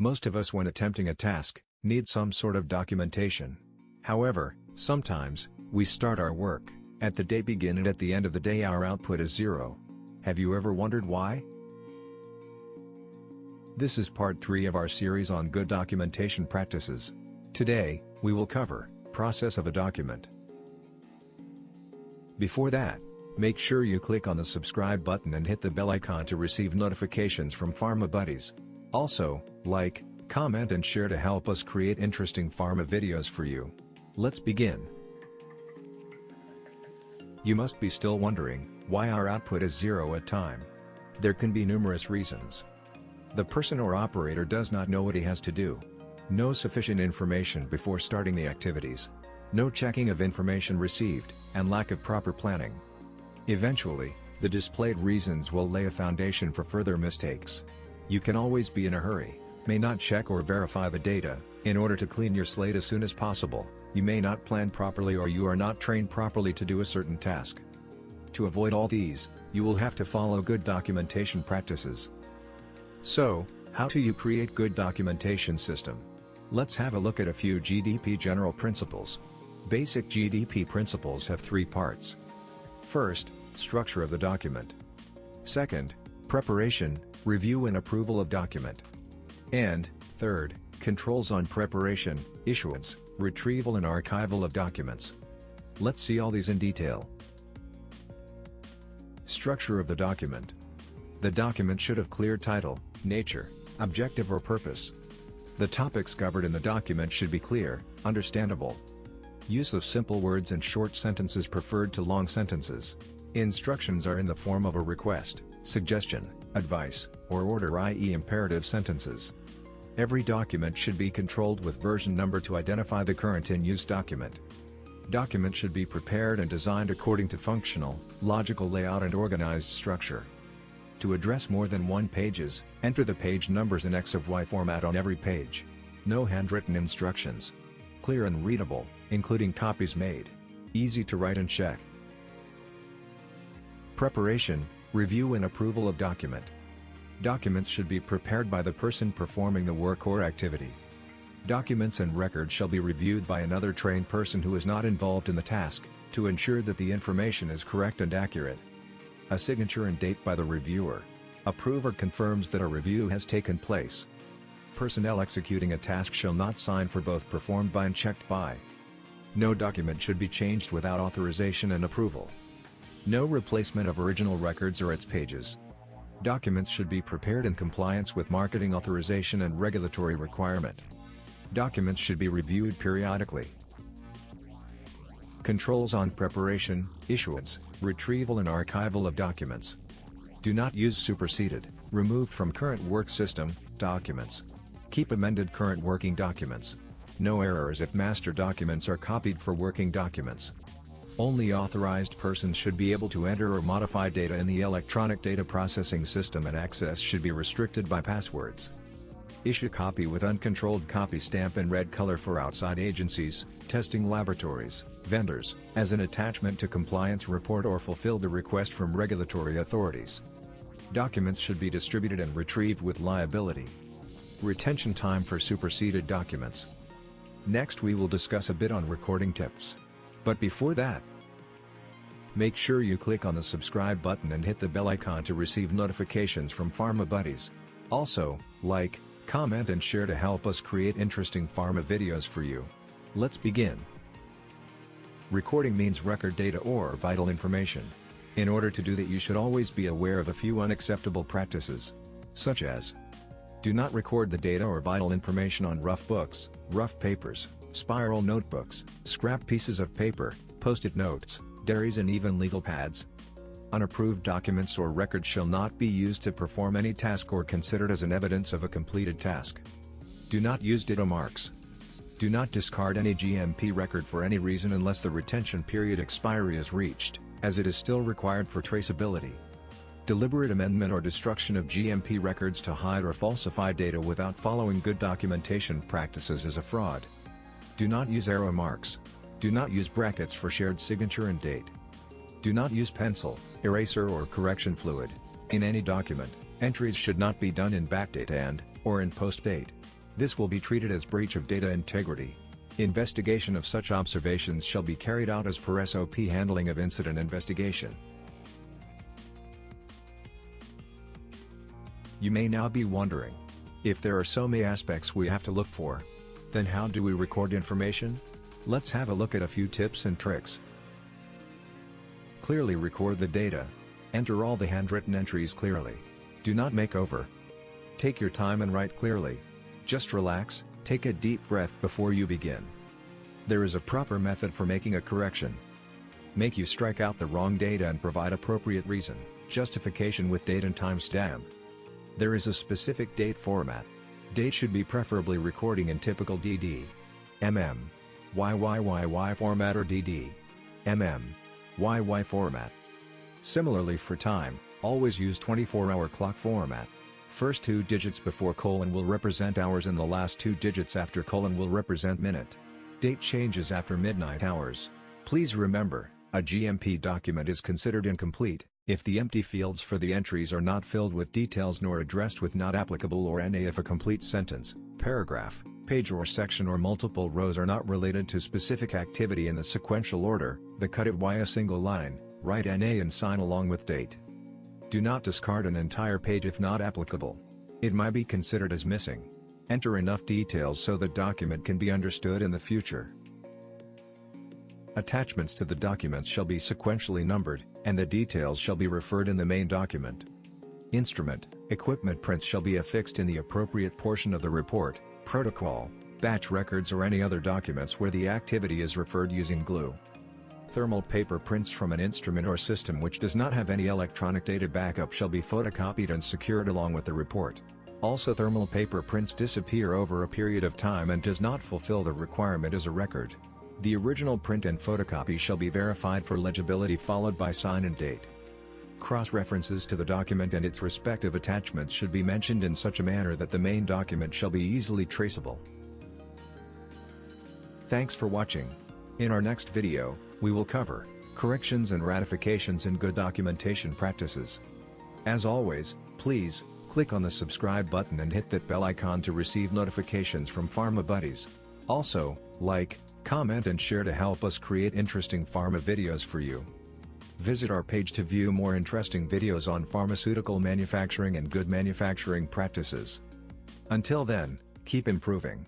Most of us when attempting a task, need some sort of documentation. However, sometimes, we start our work, at the day begin and at the end of the day our output is 0. Have you ever wondered why? This is part 3 of our series on good documentation practices. Today, we will cover process of a document. Before that, make sure you click on the subscribe button and hit the bell icon to receive notifications from Pharma Buddies. Also, like, comment and share to help us create interesting pharma videos for you. Let's begin. You must be still wondering why our output is 0 at time. There can be numerous reasons. The person or operator does not know what he has to do. No sufficient information before starting the activities. No checking of information received, and lack of proper planning. Eventually, the displayed reasons will lay a foundation for further mistakes. You can always be in a hurry, may not check or verify the data, in order to clean your slate as soon as possible. You may not plan properly or you are not trained properly to do a certain task. To avoid all these, you will have to follow good documentation practices. So, how do you create good documentation system? Let's have a look at a few GDP general principles. Basic GDP principles have 3 parts. First, structure of the document. Second, preparation, review and approval of document. And, third, controls on preparation, issuance, retrieval and archival of documents. Let's see all these in detail. Structure of the document. The document should have clear title, nature, objective or purpose. The topics covered in the document should be clear, understandable. Use of simple words and short sentences preferred to long sentences. Instructions are in the form of a request, suggestion, advice, or order, i.e. imperative sentences. Every document should be controlled with version number to identify the current in-use document. Document should be prepared and designed according to functional, logical layout and organized structure. To address more than 1 pages, enter the page numbers in X of Y format on every page. No handwritten instructions. Clear and readable, including copies made. Easy to write and check. Preparation, review and approval of document. Documents should be prepared by the person performing the work or activity. Documents and records shall be reviewed by another trained person who is not involved in the task, to ensure that the information is correct and accurate. A signature and date by the reviewer. Approver confirms that a review has taken place. Personnel executing a task shall not sign for both performed by and checked by. No document should be changed without authorization and approval. No replacement of original records or its pages. Documents should be prepared in compliance with marketing authorization and regulatory requirement. Documents should be reviewed periodically. Controls on preparation, issuance, retrieval and archival of documents. Do not use superseded, removed from current work system, documents. Keep amended current working documents. No errors if master documents are copied for working documents. Only authorized persons should be able to enter or modify data in the electronic data processing system and access should be restricted by passwords. Issue copy with uncontrolled copy stamp in red color for outside agencies, testing laboratories, vendors, as an attachment to compliance report or fulfill the request from regulatory authorities. Documents should be distributed and retrieved with liability. Retention time for superseded documents. Next we will discuss a bit on recording tips. But before that, make sure you click on the subscribe button and hit the bell icon to receive notifications from Pharma Buddies. Also, like, comment and share to help us create interesting pharma videos for you. Let's begin. Recording means record data or vital information. In order to do that you should always be aware of a few unacceptable practices. Such as: do not record the data or vital information on rough books, rough papers, spiral notebooks, scrap pieces of paper, post-it notes, diaries and even legal pads. Unapproved documents or records shall not be used to perform any task or considered as an evidence of a completed task. Do not use ditto marks. Do not discard any GMP record for any reason unless the retention period expiry is reached, as it is still required for traceability. Deliberate amendment or destruction of GMP records to hide or falsify data without following good documentation practices is a fraud. Do not use arrow marks. Do not use brackets for shared signature and date. Do not use pencil, eraser or correction fluid. In any document, entries should not be done in backdate and, or in postdate. This will be treated as breach of data integrity. Investigation of such observations shall be carried out as per SOP handling of incident investigation. You may now be wondering, if there are so many aspects we have to look for, then how do we record information? Let's have a look at a few tips and tricks. Clearly record the data. Enter all the handwritten entries clearly. Do not make over. Take your time and write clearly. Just relax, take a deep breath before you begin. There is a proper method for making a correction. Make you strike out the wrong data and provide appropriate reason, justification with date and timestamp. There is a specific date format. Date should be preferably recording in typical DD, YYYY format or DD, YY format. Similarly for time, always use 24-hour clock format. First 2 digits before colon will represent hours and the last 2 digits after colon will represent minute. Date changes after midnight hours. Please remember, a GMP document is considered incomplete if the empty fields for the entries are not filled with details nor addressed with not applicable or NA if a complete sentence, paragraph, page or section or multiple rows are not related to specific activity in the sequential order, but cut it via single line, write NA and sign along with date. Do not discard an entire page if not applicable. It might be considered as missing. Enter enough details so the document can be understood in the future. Attachments to the documents shall be sequentially numbered, and the details shall be referred in the main document. Instrument, equipment prints shall be affixed in the appropriate portion of the report, protocol, batch records or any other documents where the activity is referred using glue. Thermal paper prints from an instrument or system which does not have any electronic data backup shall be photocopied and secured along with the report. Also, thermal paper prints disappear over a period of time and does not fulfill the requirement as a record. The original print and photocopy shall be verified for legibility followed by sign and date. Cross-references to the document and its respective attachments should be mentioned in such a manner that the main document shall be easily traceable. Thanks for watching. In our next video, we will cover corrections and ratifications in good documentation practices. As always, please click on the subscribe button and hit that bell icon to receive notifications from Pharma Buddies. Also, like, comment and share to help us create interesting pharma videos for you. Visit our page to view more interesting videos on pharmaceutical manufacturing and good manufacturing practices. Until then, keep improving.